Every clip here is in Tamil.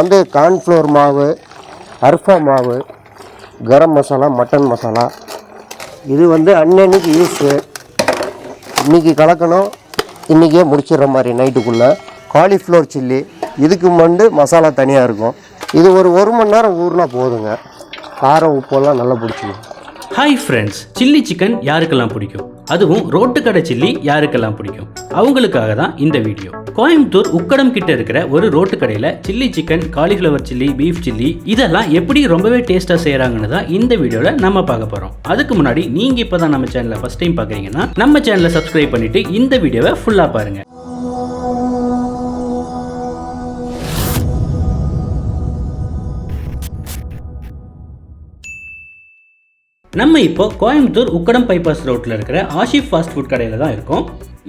வந்து கார்ன்ஃப்ளவர் மாவு, அர்ஃபா மாவு, கரம் மசாலா, மட்டன் மசாலா. இது வந்து அன்னன்னைக்கு யூஸு. இன்றைக்கி கலக்கணும், இன்றைக்கே முடிச்சிடுற மாதிரி நைட்டுக்குள்ளே. காலிஃப்ளவர் சில்லி, இதுக்கு மசாலா தனியாக இருக்கும். இது ஒரு மணி நேரம் ஊறினா போதுங்க. காரம் உப்பெல்லாம் நல்லா பிடிச்சிடும். ஹாய் ஃப்ரெண்ட்ஸ், சில்லி சிக்கன் யாருக்கெல்லாம் பிடிக்கும்? அதுவும் ரோட்டு கடை சில்லி யாருக்கெல்லாம் பிடிக்கும்? அவங்களுக்காக தான் இந்த வீடியோ. கோயம்புத்தூர் உக்கடம் கிட்ட இருக்கிற ஒரு ரோட்டு கடையில் chilli chicken, cauliflower chilli, beef chilli இதெல்லாம் எப்படி ரொம்பவே டேஸ்ட்டாக செய்கிறாங்கன்னு தான் இந்த வீடியோவில் நம்ம பார்க்க போகிறோம். அதுக்கு முன்னாடி நீங்கள் இப்போ தான் நம்ம சேனலை ஃபஸ்ட் டைம் பார்க்குறீங்கன்னா நம்ம சேனலை சப்ஸ்கிரைப் பண்ணிவிட்டு இந்த வீடியோவை ஃபுல்லாக பாருங்கள். நம்ம இப்போ கோயம்புத்தூர் உக்கடம் பைபாஸ் ரோட்டில் இருக்கிற ஆஷிஃப் ஃபாஸ்ட் ஃபுட் கடையில் தான் இருக்கோம்.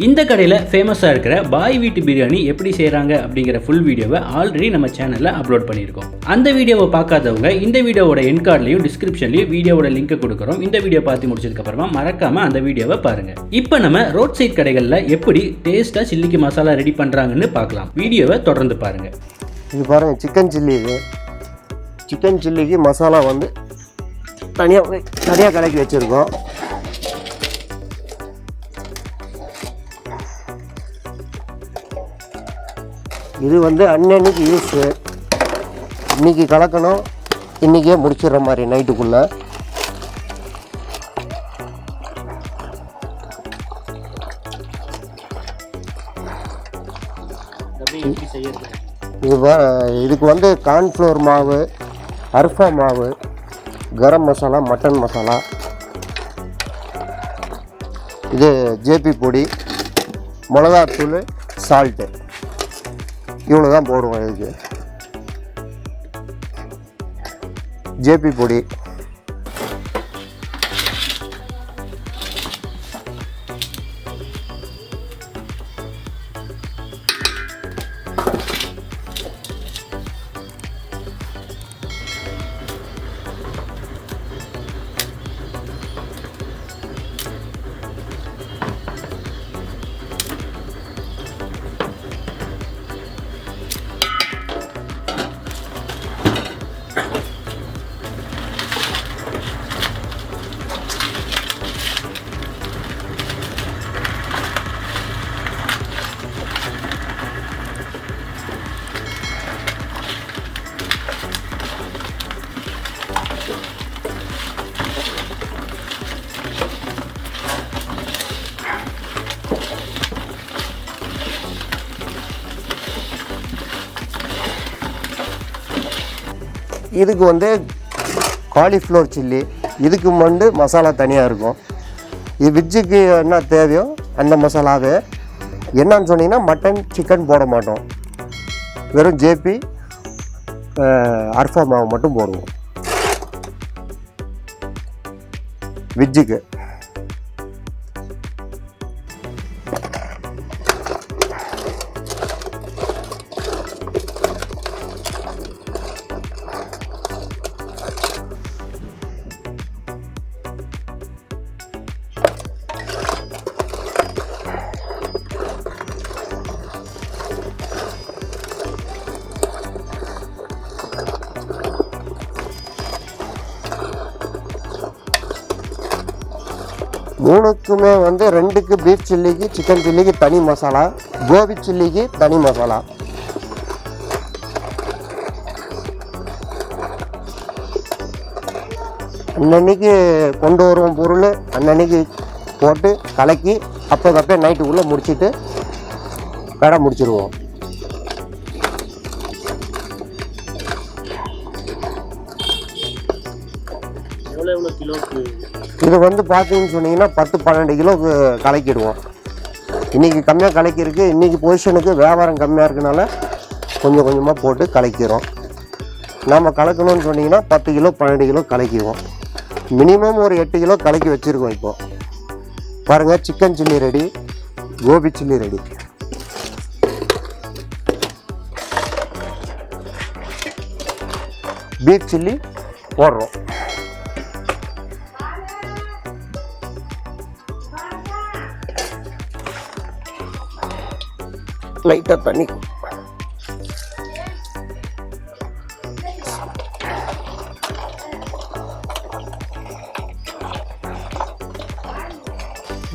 இந்த கடையில் ஃபேமஸாக இருக்கிற பாய் வீட்டு பிரியாணி எப்படி செய்கிறாங்க அப்படிங்கிற ஃபுல் வீடியோவை ஆல்ரெடி நம்ம சேனலில் அப்லோட் பண்ணியிருக்கோம். அந்த வீடியோவை பார்க்காதவங்க இந்த வீடியோவோட எண்ட் கார்ட்லையும் டிஸ்கிரிப்ஷன்லையும் வீடியோவோட லிங்க்கை கொடுக்குறோம். இந்த வீடியோ பார்த்து முடிச்சதுக்கப்புறமா மறக்காமல் அந்த வீடியோவை பாருங்கள். இப்போ நம்ம ரோட் சைட் கடைகளில் எப்படி டேஸ்ட்டாக சில்லிக்கு மசாலா ரெடி பண்ணுறாங்கன்னு பார்க்கலாம். வீடியோவை தொடர்ந்து பாருங்கள். இது பாருங்கள், சிக்கன் சில்லி. இது சிக்கன் சில்லிக்கு மசாலா வந்து தனியாக கலக்கி வச்சுருக்கோம். இது வந்து அன்னன்னைக்கு யூஸு. இன்றைக்கி கலக்கணும், இன்றைக்கே முடிச்சிடுற மாதிரி நைட்டுக்குள்ளே. இதுக்கு வந்து கார்ன்ஃப்ளவர் மாவு, அர்ஃபா மாவு, கரம் மசாலா, மட்டன் மசாலா, இது ஜேபி பொடி, மிளகாத்தூள், சால்ட்டு, இவ்வளோ தான் போடுவோம். இதுக்கு ஜேபி பொடி, இதுக்கு வந்து காலிஃப்ளவர் சில்லி, இதுக்கு மசாலா தனியாக இருக்கும். இது வெஜ்ஜுக்கு என்ன தேவையோ அந்த மசாலாவே. என்னன்னு சொன்னீங்கன்னா மட்டன், சிக்கன் போட மாட்டோம். வெறும் ஜேபி, அர்ஃபா மாவு மட்டும் போடுவோம் வெஜ்ஜுக்கு. மூணுக்குமே வந்து ரெண்டுக்கு பீஃப் சில்லிக்கு, சிக்கன் சில்லிக்கு தனி மசாலா, கோபி சில்லிக்கு தனி மசாலா. அன்னன்னைக்கு கொண்டு வருவோம் பொருள், அன்னன்னைக்கு போட்டு கலக்கி அப்போதப்போ நைட்டுக்குள்ளே முடிச்சுட்டு கடை முடிச்சிடுவோம். எவ்வளோ கிலோக்கு? இது வந்து பார்த்தீங்கன்னு சொன்னீங்கன்னா 10-12 கிலோக்கு கலக்கிடுவோம். இன்றைக்கி கம்மியாக கலக்கிருக்கு. இன்றைக்கி பொசிஷனுக்கு வியாபாரம் கம்மியாக இருக்கனால கொஞ்சம் கொஞ்சமாக போட்டு கலக்கிறோம். நாம் கலக்கணும்னு சொன்னீங்கன்னா 10 கிலோ 12 கிலோ கலக்கிடுவோம். மினிமம் ஒரு 8 கிலோ கலக்கி வச்சுருக்கோம். இப்போது பாருங்கள், chicken chilli ready, gobi chilli ready. Beef chilli போடுறோம். லைட்டாக தண்ணி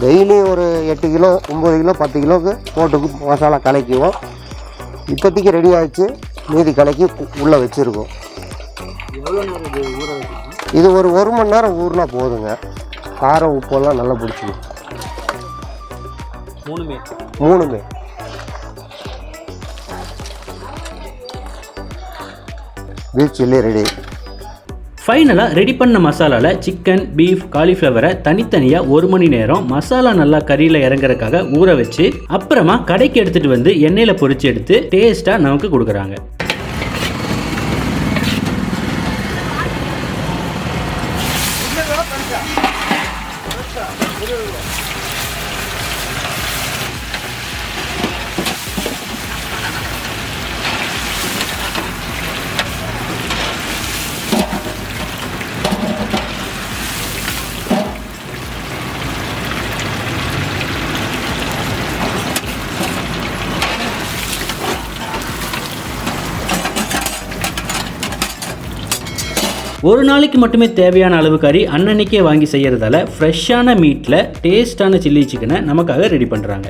டெய்லி ஒரு 8 கிலோ 9 கிலோ 10 கிலோவுக்கு போட்டு மசாலா கலக்கிவோம். இப்போதைக்கு ரெடி ஆகிடுச்சு, மீதி கலக்கி உள்ளே வச்சுருக்கோம். இது ஒரு 1 மணி நேரம் ஊறினா போதுங்க. காரம் உப்பெல்லாம் நல்லா பிடிச்சிடும். மூணுமே பீஃப் சில்லி ரெடி. ஃபைனலாக ரெடி பண்ண மசாலாவில் சிக்கன், பீஃப், காலிஃப்ளவரை தனித்தனியாக 1 மணி நேரம் மசாலா நல்லா கறியில் இறங்குறதுக்காக ஊற வச்சு அப்புறமா கடைக்கு எடுத்துகிட்டு வந்து எண்ணெயில் பொரிச்சு எடுத்து டேஸ்ட்டாக நமக்கு கொடுக்குறாங்க. ஒரு நாளைக்கு மட்டுமே தேவையான அளவு கறி அன்னன்னைக்கே வாங்கி செய்கிறதால ஃப்ரெஷ்ஷான மீட்டில் டேஸ்டான சில்லி சிக்கனை நமக்காக ரெடி பண்ணுறாங்க.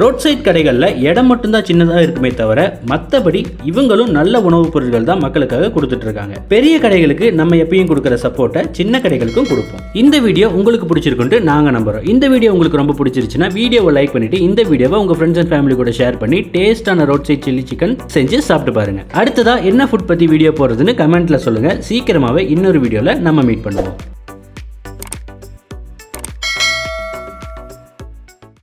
ரோட் சைட் கடைகளில் இடம் மட்டும்தான் சின்னதாக இருக்குமே தவிர மற்றபடி இவங்களும் நல்ல உணவுப் பொருட்கள் தான் மக்களுக்காக கொடுத்துட்டு இருக்காங்க. பெரிய கடைகளுக்கு நம்ம எப்பயும் கொடுக்குற சப்போர்ட்டை சின்ன கடைகளுக்கும் கொடுப்போம். இந்த வீடியோ உங்களுக்கு பிடிச்சிருக்குன்ட்டு நாங்கள் நம்புறோம். இந்த வீடியோ உங்களுக்கு ரொம்ப பிடிச்சிருச்சுன்னா வீடியோவை லைக் பண்ணிட்டு இந்த வீடியோவை உங்கள் ஃப்ரெண்ட்ஸ் அண்ட் ஃபேமிலி கூட ஷேர் பண்ணி டேஸ்டான ரோட் சைட் சில்லி சிக்கன் செஞ்சு சாப்பிட்டு பாருங்க. அடுத்ததா என்ன ஃபுட் பற்றி வீடியோ போடுறதுன்னு கமெண்ட்ல சொல்லுங்க. சீக்கிரமாகவே இன்னொரு வீடியோவில் நம்ம மீட் பண்ணுவோம்.